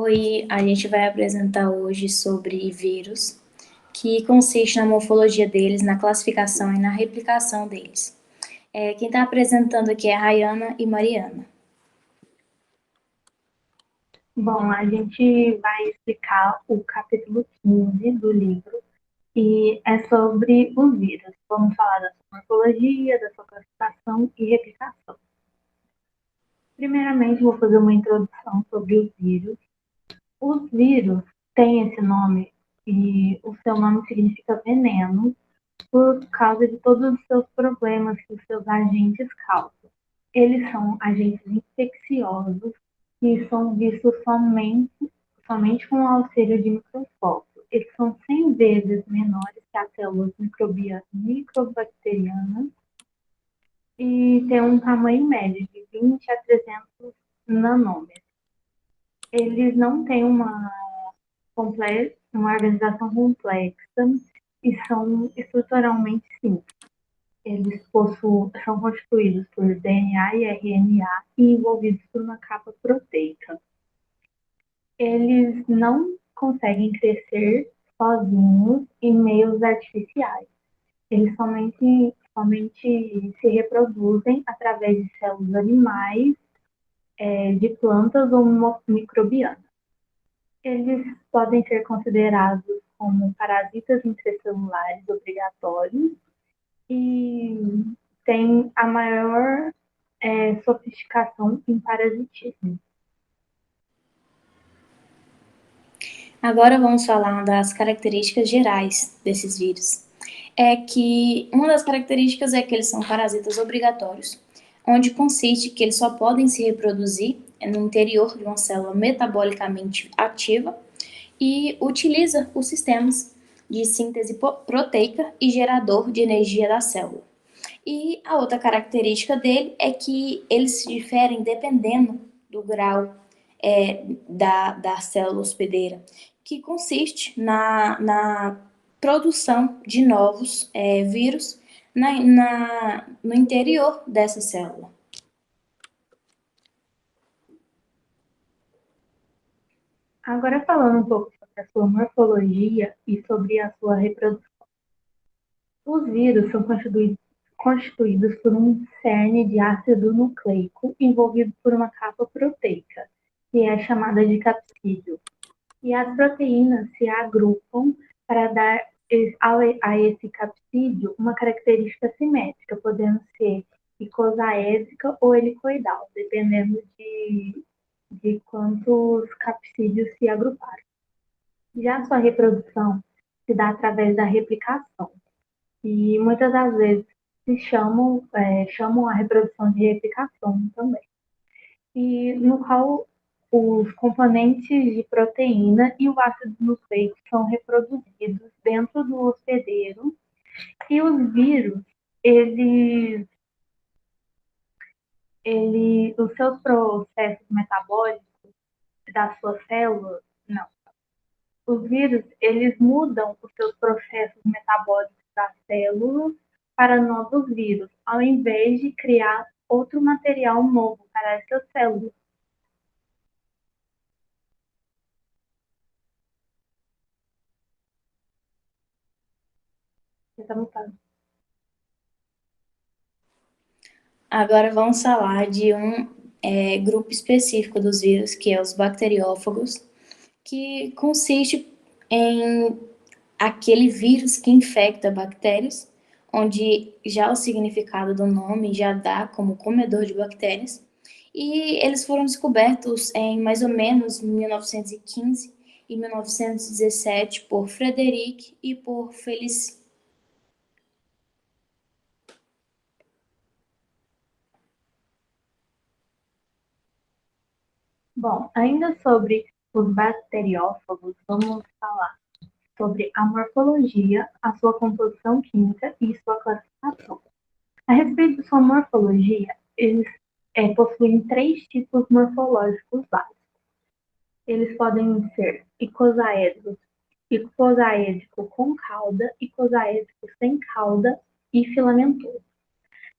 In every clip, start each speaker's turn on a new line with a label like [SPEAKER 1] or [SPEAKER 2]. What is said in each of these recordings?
[SPEAKER 1] Oi, a gente vai apresentar hoje sobre vírus, que consiste na morfologia deles, na classificação e na replicação deles. Quem está apresentando aqui é a Rayana e Mariana.
[SPEAKER 2] Bom, a gente vai explicar o capítulo 15 do livro e é sobre os vírus. Vamos falar da sua morfologia, da sua classificação e replicação. Primeiramente, vou fazer uma introdução sobre os vírus. Os vírus têm esse nome e o seu nome significa veneno por causa de todos os seus problemas que os seus agentes causam. Eles são agentes infecciosos que são vistos somente com o auxílio de microscópio. Eles são 100 vezes menores que as células microbacterianas e têm um tamanho médio de 20 a 300 nanômetros. Eles não têm uma organização complexa e são estruturalmente simples. São constituídos por DNA e RNA e envolvidos por uma capa proteica. Eles não conseguem crescer sozinhos em meios artificiais. Eles somente se reproduzem através de células animais, de plantas ou microbianas. Eles podem ser considerados como parasitas intracelulares obrigatórios e têm a maior sofisticação em parasitismo.
[SPEAKER 1] Agora vamos falar das características gerais desses vírus. É que uma das características é que eles são parasitas obrigatórios, onde consiste que eles só podem se reproduzir no interior de uma célula metabolicamente ativa e utiliza os sistemas de síntese proteica e gerador de energia da célula. E a outra característica dele é que eles se diferem dependendo do grau da célula hospedeira, que consiste na produção de novos vírus no interior dessa célula.
[SPEAKER 2] Agora falando um pouco sobre a sua morfologia e sobre a sua reprodução. Os vírus são constituídos por um cerne de ácido nucleico envolvido por uma capa proteica, que é chamada de capsídeo. E as proteínas se agrupam para dar a esse capsídeo uma característica simétrica, podendo ser icosaédrica ou helicoidal, dependendo de quantos capsídeos se agruparam. Já a sua reprodução se dá através da replicação. E muitas das vezes chamam a reprodução de replicação também. E no qual os componentes de proteína e o ácido nucleico são reproduzidos dentro do hospedeiro e os vírus, os seus processos metabólicos das suas células, não. Os vírus, eles mudam os seus processos metabólicos das células para novos vírus, ao invés de criar outro material novo para essas células. Você está mutado.
[SPEAKER 1] Agora vamos falar de um grupo específico dos vírus, que é os bacteriófagos, que consiste em aquele vírus que infecta bactérias, onde já o significado do nome já dá como comedor de bactérias, e eles foram descobertos em mais ou menos 1915 e 1917 por Frederick e por Felicie.
[SPEAKER 2] Bom, ainda sobre os bacteriófagos, vamos falar sobre a morfologia, a sua composição química e sua classificação. A respeito de sua morfologia, eles possuem três tipos morfológicos básicos. Eles podem ser icosaédricos, icosaédrico com cauda, icosaédrico sem cauda e filamentoso.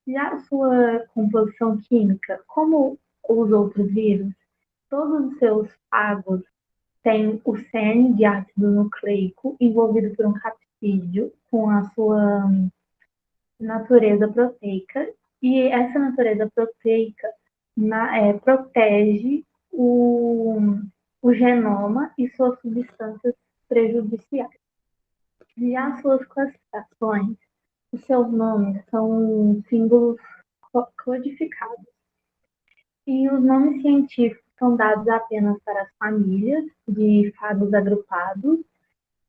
[SPEAKER 2] Já a sua composição química, como os outros vírus, todos os seus fagos tem o cerne de ácido nucleico envolvido por um capsídeo com a sua natureza proteica, e essa natureza proteica protege o genoma e suas substâncias prejudiciais. Já suas classificações, os seus nomes são símbolos codificados, e os nomes científicos são dados apenas para as famílias de fagos agrupados,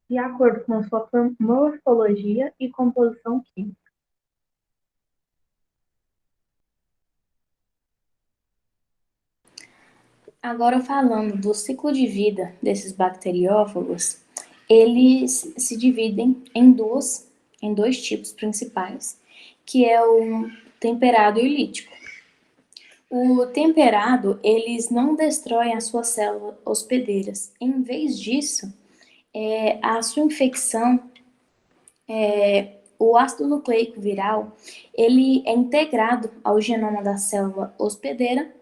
[SPEAKER 2] de acordo com a sua morfologia e composição química.
[SPEAKER 1] Agora, falando do ciclo de vida desses bacteriófagos, eles se dividem em dois tipos principais, que é o temperado e o lítico. O temperado, eles não destroem as suas células hospedeiras. Em vez disso, a sua infecção, o ácido nucleico viral, ele é integrado ao genoma da célula hospedeira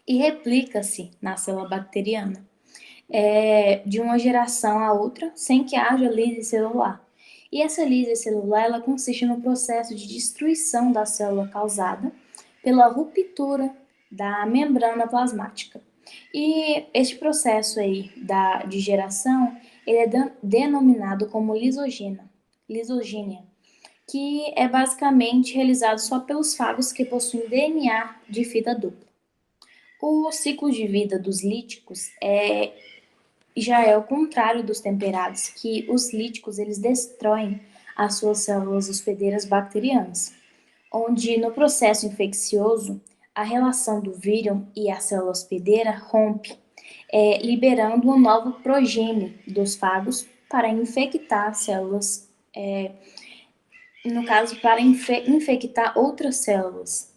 [SPEAKER 1] e replica-se na célula bacteriana, de uma geração a outra, sem que haja lise celular. E essa lise celular, ela consiste no processo de destruição da célula causada pela ruptura da membrana plasmática. E este processo aí de geração, ele é denominado como lisogênia, que é basicamente realizado só pelos fagos que possuem DNA de fita dupla. O ciclo de vida dos líticos já é o contrário dos temperados, que os líticos eles destroem as suas células hospedeiras bacterianas, onde no processo infeccioso a relação do vírus e a célula hospedeira rompe, liberando uma nova progênie dos fagos para infectar células, no caso, para infectar outras células.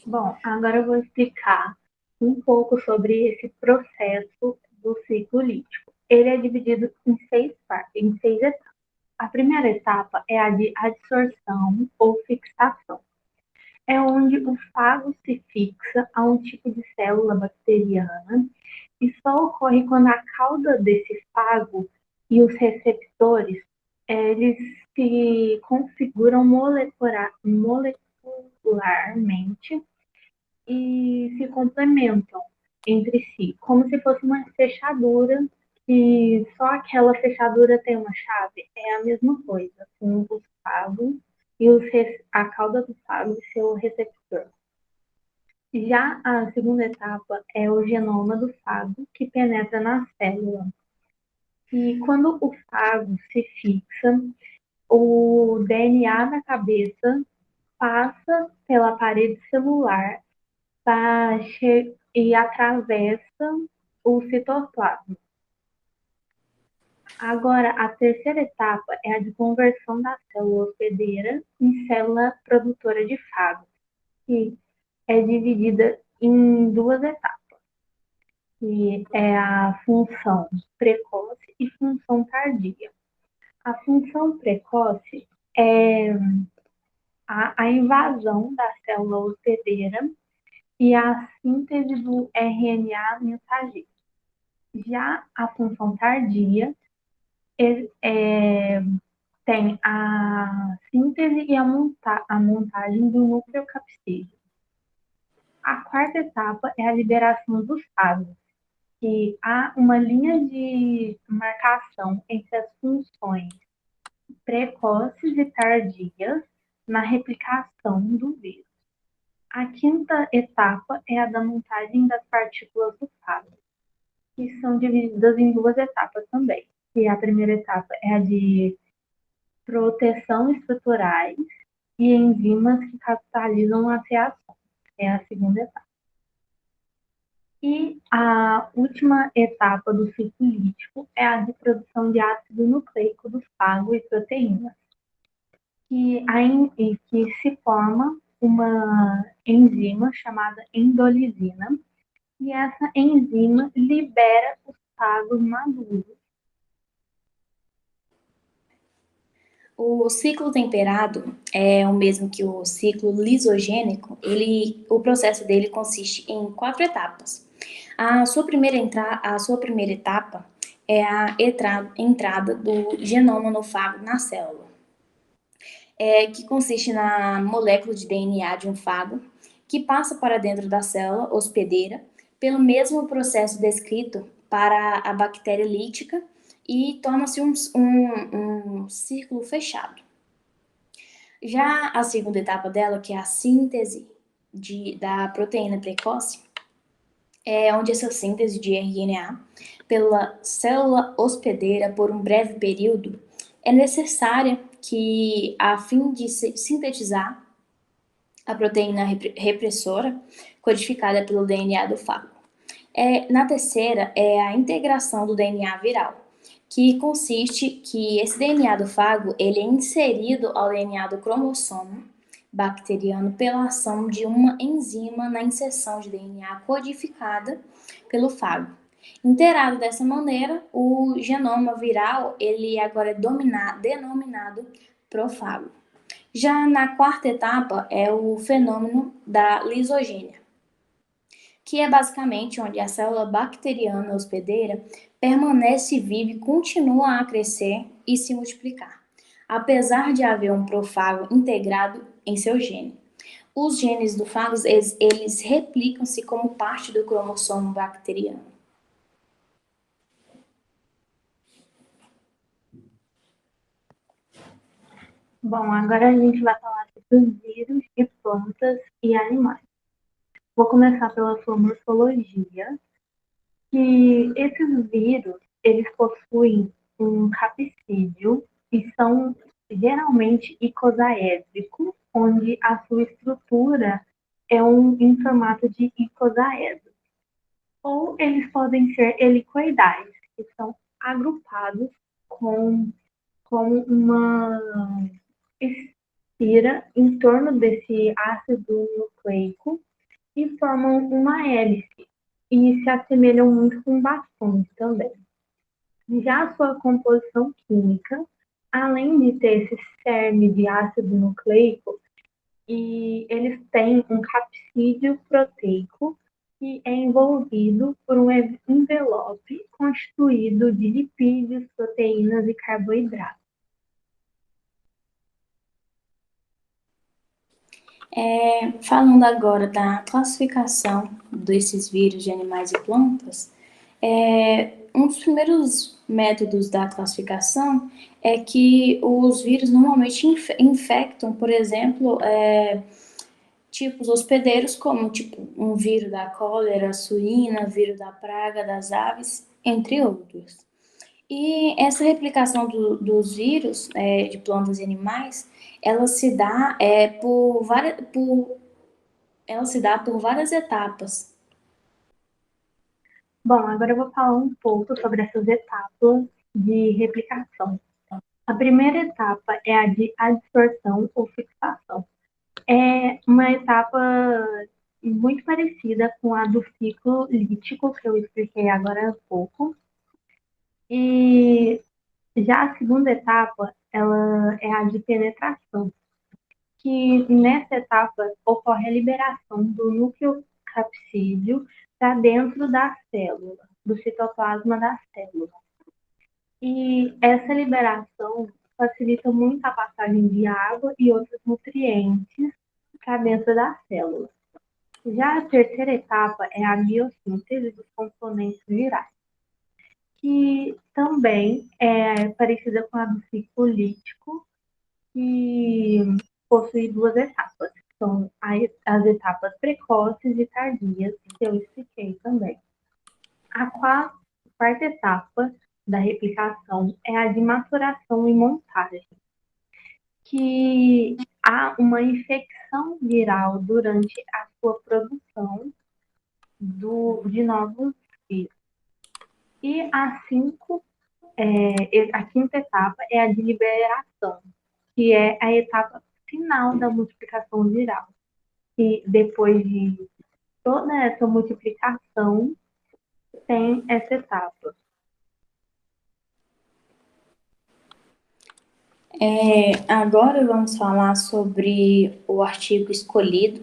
[SPEAKER 2] Bom, agora eu vou explicar um pouco sobre esse processo do ciclo lítico. Ele é dividido em seis etapas. A primeira etapa é a de adsorção ou fixação. É onde o fago se fixa a um tipo de célula bacteriana e só ocorre quando a cauda desse fago e os receptores eles se configuram molecularmente e se complementam entre si, como se fosse uma fechadura e só aquela fechadura tem uma chave. É a mesma coisa com os fagos e a cauda do fago e seu receptor. Já a segunda etapa é o genoma do fago, que penetra na célula. E quando o fago se fixa, o DNA da cabeça passa pela parede celular e atravessa o citoplasma. Agora, a terceira etapa é a de conversão da célula hospedeira em célula produtora de fago, que é dividida em duas etapas, que é a função precoce e função tardia. A função precoce é a invasão da célula hospedeira e a síntese do RNA mensageiro. Já a função tardia tem a síntese e a montagem do núcleo capsídeo. A quarta etapa é a liberação dos fagos, que há uma linha de marcação entre as funções precoces e tardias na replicação do vírus. A quinta etapa é a da montagem das partículas do fago, que são divididas em duas etapas também. E a primeira etapa é a de proteção estruturais e enzimas que catalisam as reações. É a segunda etapa. E a última etapa do ciclo lítico é a de produção de ácido nucleico do fago e proteínas, que se forma uma enzima chamada endolisina, e essa enzima libera os fagos maduros.
[SPEAKER 1] O ciclo temperado é o mesmo que o ciclo lisogênico. O processo dele consiste em 4 etapas. A sua primeira etapa é a entrada do genoma no fago na célula, que consiste na molécula de DNA de um fago, que passa para dentro da célula hospedeira pelo mesmo processo descrito para a bactéria lítica e torna-se um círculo fechado. Já a segunda etapa dela, que é a síntese da proteína precoce, é onde essa síntese de RNA pela célula hospedeira por um breve período é necessária que, a fim de sintetizar a proteína repressora codificada pelo DNA do fago. Na terceira é a integração do DNA viral, que consiste que esse DNA do fago ele é inserido ao DNA do cromossomo bacteriano pela ação de uma enzima na inserção de DNA codificada pelo fago. Inteirado dessa maneira, o genoma viral ele agora é denominado profago. Já na quarta etapa é o fenômeno da lisogênia, que é basicamente onde a célula bacteriana hospedeira permanece viva e continua a crescer e se multiplicar, apesar de haver um profago integrado em seu gene. Os genes do fago, eles replicam-se como parte do cromossomo bacteriano.
[SPEAKER 2] Bom, agora a gente vai falar sobre os vírus de plantas e animais. Vou começar pela sua morfologia, que esses vírus, eles possuem um capsídeo e são geralmente icosaédricos, onde a sua estrutura é em formato de icosaedro. Ou eles podem ser helicoidais, que são agrupados com uma espira em torno desse ácido nucleico e formam uma hélice e se assemelham muito com bastões também. Já a sua composição química, além de ter esse cerne de ácido nucleico, e eles têm um capsídeo proteico que é envolvido por um envelope constituído de lipídios, proteínas e carboidratos.
[SPEAKER 1] Falando agora da classificação desses vírus de animais e plantas, um dos primeiros métodos da classificação é que os vírus normalmente infectam, por exemplo, tipos hospedeiros, como tipo um vírus da cólera suína, vírus da praga das aves, entre outros. E essa replicação dos vírus de plantas e animais, ela se dá por várias etapas.
[SPEAKER 2] Bom, agora eu vou falar um pouco sobre essas etapas de replicação. A primeira etapa é a de adsorção ou fixação. É uma etapa muito parecida com a do ciclo lítico, que eu expliquei agora há pouco. E já a segunda etapa, ela é a de penetração, que nessa etapa ocorre a liberação do núcleo capsídeo para dentro da célula, do citoplasma da célula. E essa liberação facilita muito a passagem de água e outros nutrientes para dentro da célula. Já a terceira etapa é a biossíntese dos componentes virais, que também é parecida com a do ciclo lítico, que possui 2 etapas, que são as etapas precoces e tardias, que eu expliquei também. A quarta etapa da replicação é a de maturação e montagem, que há uma infecção viral durante a sua produção de novos vírus. E a quinta etapa é a de liberação, que é a etapa final da multiplicação viral. E depois de toda essa multiplicação, tem essa etapa.
[SPEAKER 1] Agora vamos falar sobre o artigo escolhido,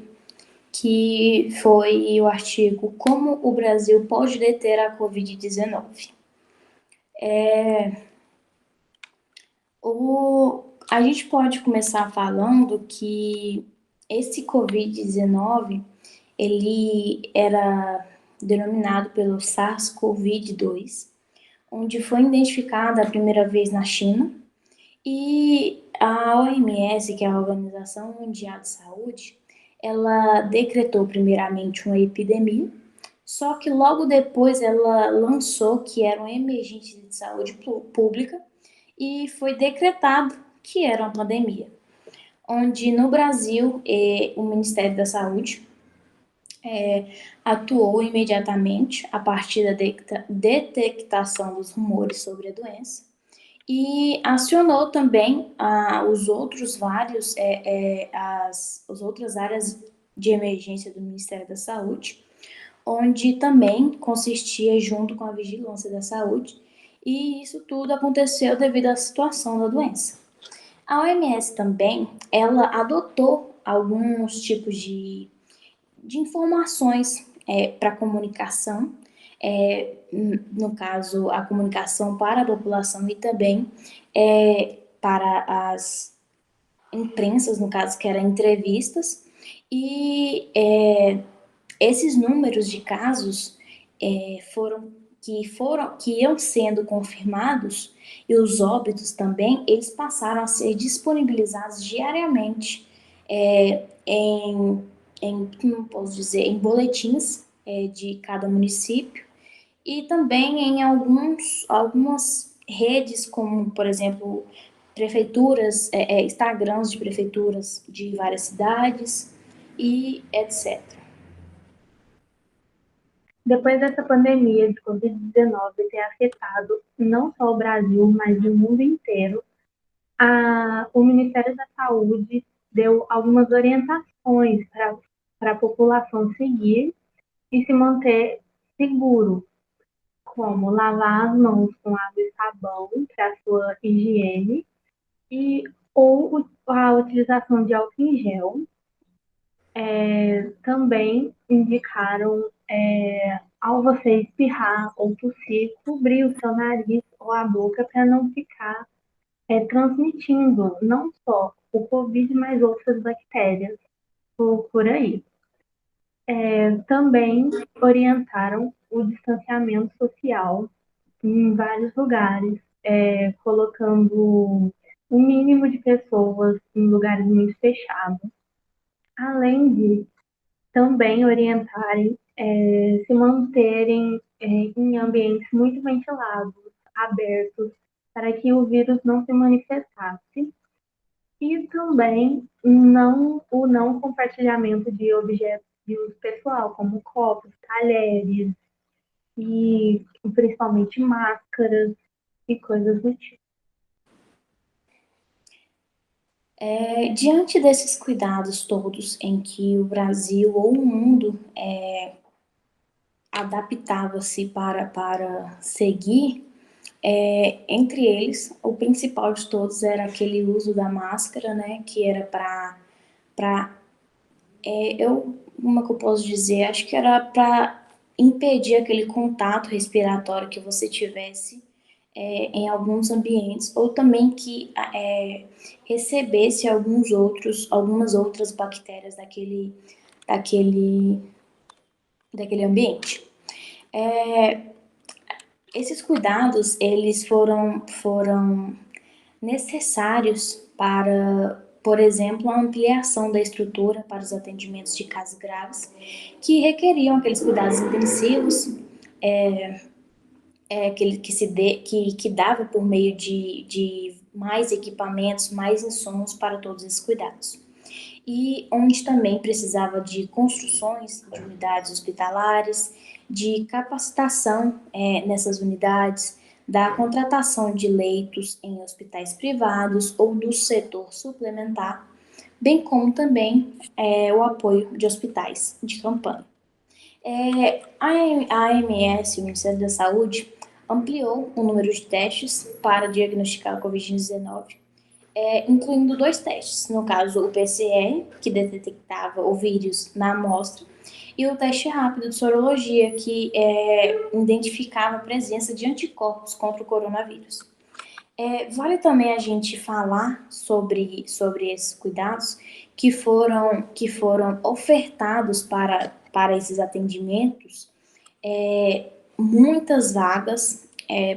[SPEAKER 1] que foi o artigo Como o Brasil pode deter a Covid-19. A gente pode começar falando que esse Covid-19 ele era denominado pelo SARS-CoV-2, onde foi identificada a primeira vez na China, e a OMS, que é a Organização Mundial de Saúde, ela decretou primeiramente uma epidemia, só que logo depois ela lançou que era uma emergência de saúde pública e foi decretado que era uma pandemia, onde no Brasil o Ministério da Saúde atuou imediatamente a partir da detectação dos rumores sobre a doença e acionou também os outros vários, as outras áreas de emergência do Ministério da Saúde, onde também consistia junto com a vigilância da saúde, e isso tudo aconteceu devido à situação da doença. A OMS também, ela adotou alguns tipos de informações para comunicação, no caso, a comunicação para a população e também para as imprensas, no caso, que eram entrevistas, e esses números de casos que iam sendo confirmados e os óbitos também, eles passaram a ser disponibilizados diariamente como posso dizer, em boletins de cada município e também em algumas redes, como, por exemplo, prefeituras, Instagrams de prefeituras de várias cidades e etc.
[SPEAKER 2] Depois dessa pandemia de Covid-19 ter afetado não só o Brasil, mas o mundo inteiro, o Ministério da Saúde deu algumas orientações para a população seguir e se manter seguro, como lavar as mãos com água e sabão para sua higiene e ou a utilização de álcool em gel. Também indicaram, ao você espirrar ou tossir, cobrir o seu nariz ou a boca para não ficar transmitindo não só o Covid, mas outras bactérias por aí. Também orientaram o distanciamento social em vários lugares, colocando o mínimo de pessoas em lugares muito fechados, além de também orientarem se manterem em ambientes muito ventilados, abertos, para que o vírus não se manifestasse, e também o não compartilhamento de objetos de uso pessoal, como copos, talheres e principalmente máscaras e coisas do tipo.
[SPEAKER 1] Diante desses cuidados todos em que o Brasil ou o mundo adaptava-se para seguir, entre eles, o principal de todos era aquele uso da máscara, né, que era como é que eu posso dizer, acho que era para impedir aquele contato respiratório que você tivesse em alguns ambientes, ou também que recebesse algumas outras bactérias daquele, daquele ambiente. Esses cuidados, eles foram necessários para, por exemplo, a ampliação da estrutura para os atendimentos de casos graves, que requeriam aqueles cuidados intensivos, que dava por meio de mais equipamentos, mais insumos para todos esses cuidados. E onde também precisava de construções de unidades hospitalares, de capacitação nessas unidades, da contratação de leitos em hospitais privados ou do setor suplementar, bem como também o apoio de hospitais de campanha. A AMS, o Ministério da Saúde, ampliou o número de testes para diagnosticar a Covid-19, incluindo dois testes, no caso o PCR, que detectava o vírus na amostra, e o teste rápido de sorologia, que identificava a presença de anticorpos contra o coronavírus. Vale também a gente falar sobre esses cuidados que foram ofertados para esses atendimentos, muitas vagas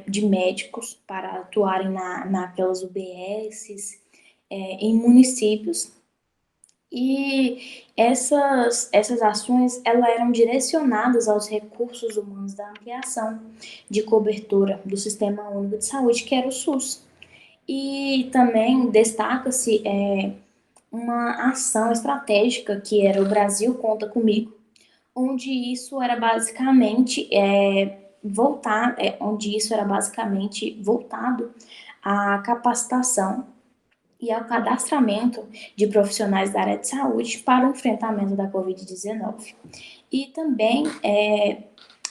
[SPEAKER 1] de médicos para atuarem naquelas UBSs, em municípios. E essas ações elas eram direcionadas aos recursos humanos da ampliação de cobertura do Sistema Único de Saúde, que era o SUS. E também destaca-se uma ação estratégica que era o Brasil Conta Comigo, onde isso era basicamente voltado à capacitação e ao cadastramento de profissionais da área de saúde para o enfrentamento da Covid-19. E também,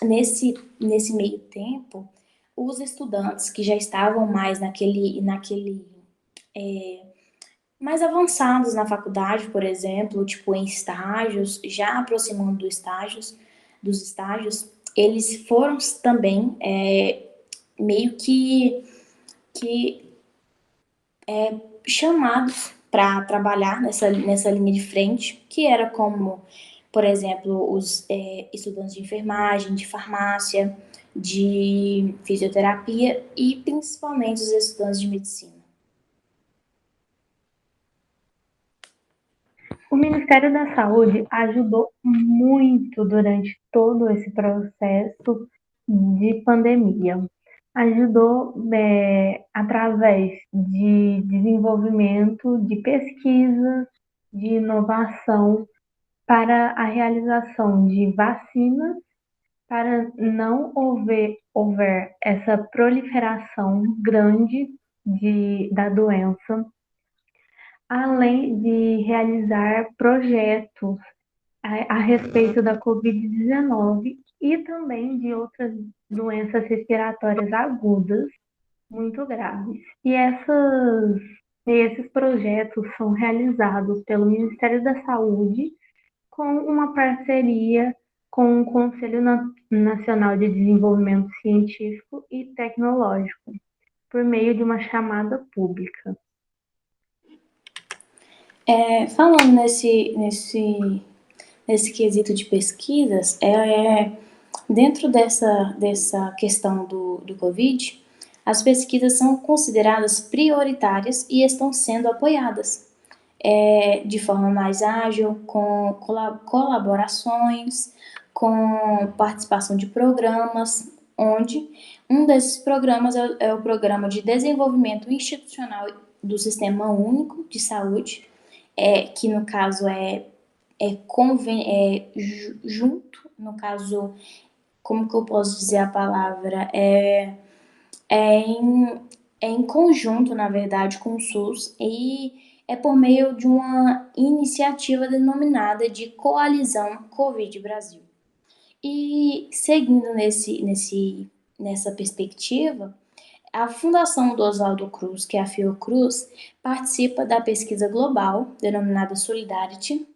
[SPEAKER 1] nesse meio tempo, os estudantes que já estavam mais avançados na faculdade, por exemplo, tipo em estágios, já aproximando dos estágios, eles foram também meio que chamados para trabalhar nessa linha de frente, que era como, por exemplo, os estudantes de enfermagem, de farmácia, de fisioterapia e principalmente os estudantes de medicina.
[SPEAKER 2] O Ministério da Saúde ajudou muito durante todo esse processo de pandemia. Ajudou através de desenvolvimento de pesquisas, de inovação para a realização de vacinas, para não houver essa proliferação grande da doença, além de realizar projetos a respeito da Covid-19 e também de outras doenças respiratórias agudas muito graves. Esses projetos são realizados pelo Ministério da Saúde com uma parceria com o Conselho Nacional de Desenvolvimento Científico e Tecnológico, por meio de uma chamada pública.
[SPEAKER 1] Falando nesse quesito de pesquisas, dentro dessa questão do Covid, as pesquisas são consideradas prioritárias e estão sendo apoiadas de forma mais ágil, com colaborações, com participação de programas, onde um desses programas é o Programa de Desenvolvimento Institucional do Sistema Único de Saúde, que no caso junto, no caso, como que eu posso dizer a palavra? Em conjunto, na verdade, com o SUS, e é por meio de uma iniciativa denominada de Coalizão Covid Brasil. E seguindo nessa perspectiva, a Fundação do Oswaldo Cruz, que é a Fiocruz, participa da pesquisa global, denominada Solidarity,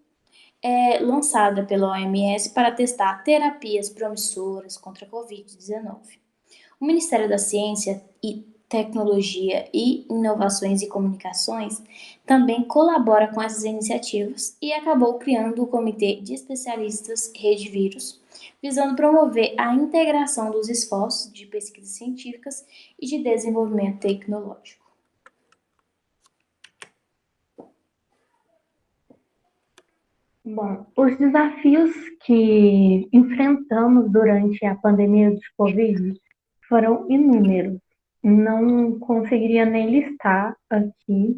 [SPEAKER 1] lançada pela OMS para testar terapias promissoras contra a Covid-19. O Ministério da Ciência e Tecnologia e Inovações e Comunicações também colabora com essas iniciativas e acabou criando o Comitê de Especialistas Rede Vírus, visando promover a integração dos esforços de pesquisas científicas e de desenvolvimento tecnológico.
[SPEAKER 2] Bom, os desafios que enfrentamos durante a pandemia de Covid foram inúmeros. Não conseguiria nem listar aqui,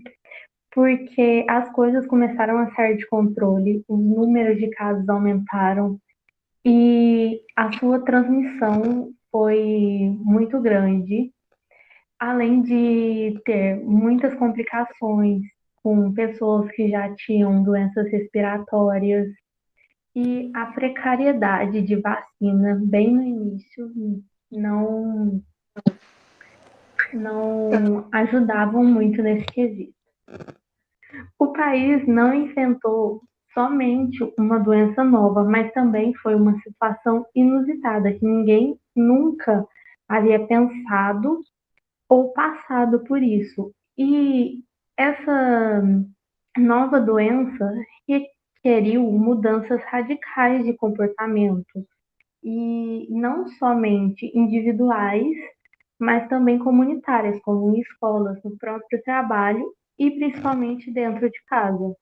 [SPEAKER 2] porque as coisas começaram a sair de controle, os números de casos aumentaram e a sua transmissão foi muito grande, além de ter muitas complicações com pessoas que já tinham doenças respiratórias e a precariedade de vacina bem no início não ajudavam muito nesse quesito. O país não enfrentou somente uma doença nova, mas também foi uma situação inusitada que ninguém nunca havia pensado ou passado por isso. E essa nova doença requeriu mudanças radicais de comportamento, e não somente individuais, mas também comunitárias, como em escolas, no próprio trabalho e principalmente dentro de casa,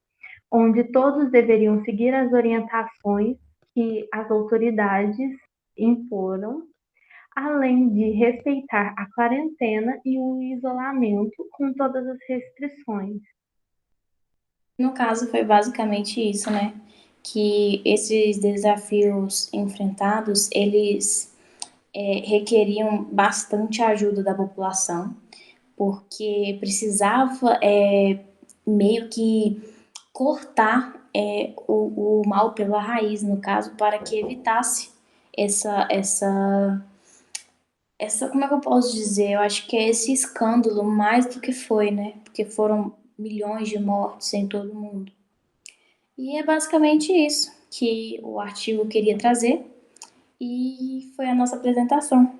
[SPEAKER 2] onde todos deveriam seguir as orientações que as autoridades imporam, além de respeitar a quarentena e o isolamento com todas as restrições.
[SPEAKER 1] No caso, foi basicamente isso, né? Que esses desafios enfrentados, eles requeriam bastante ajuda da população, porque precisava meio que cortar o mal pela raiz, no caso, para que evitasse essa, essa, como é que eu posso dizer? Eu acho que é esse escândalo mais do que foi, né? Porque foram milhões de mortes em todo o mundo. E é basicamente isso que o artigo queria trazer, e foi a nossa apresentação.